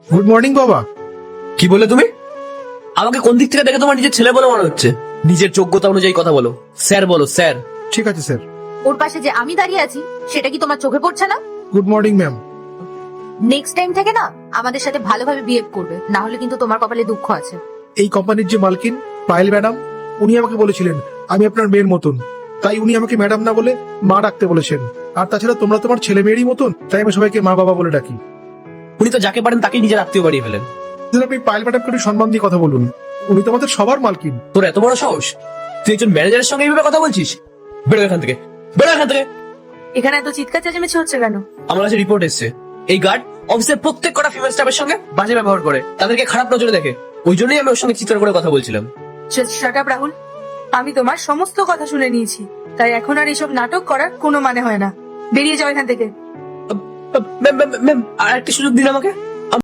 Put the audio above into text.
Good morning বাবা। কি বলে তুমি? আমাকে কোন দিক থেকে দেখে তোমার নিজের ছেলে বলে মনে হচ্ছে? নিজের যোগ্যতা অনুযায়ী কথা বলো, স্যার বলো স্যার। ঠিক আছে স্যার। ওর পাশে যে আমি দাঁড়িয়ে আছি সেটা কি তোমার চোখে পড়ছে না? Good morning ma'am. Next time থেকে না আমাদের সাথে ভালোভাবে বিহেভ করবে, না হলে কিন্তু তোমার কপালে দুঃখ আছে। এই কোম্পানির যে মালকিন পায়েল ম্যাডাম, উনি আমাকে বলেছিলেন আমি আপনার মেয়ের মতন, তাই উনি আমাকে ম্যাডাম না বলে মা ডাকতে বলেছেন। আর তাছাড়া তোমরা তোমার ছেলে মেয়েরই মতন, তাই আমি সবাইকে মা বাবা বলে ডাকি। উনি তো যাকে পারেন তাকেই নিজের আত্মীয় বাড়িয়ে ফেলেন। তাহলে আপনি পায়েল ম্যাডামকে একটু সম্মান দিয়ে কথা বলুন, উনি তো আমাদের সবার মালকিন। তোর এত বড় সাহস, তুই একজন ম্যানেজারের সঙ্গে এইভাবে কথা বলছিস? বেরো এখান থেকে, বেরো এখান থেকে। এখানে এত চিৎকার চেঁচামেচি হচ্ছে কেন? আমার কাছে রিপোর্ট এসেছে, এই গার্ড অফিসের প্রত্যেক কটা ফিমেল স্টাফের সঙ্গে বাজে ব্যবহার করে, তাদেরকে খারাপ নজরে দেখে। ওই জন্যই আমি ওর সঙ্গে চিৎকার করে কথা বলছিলাম। শাট আপ রাহুল, আমি তোমার সমস্ত কথা শুনে নিয়েছি, তাই এখন আর এসব নাটক করার কোনো মানে হয় না। বেরিয়ে যাও এখান থেকে। ম্যাম ম্যাম ম্যাম, আর একটা সুযোগ দিন আমাকে।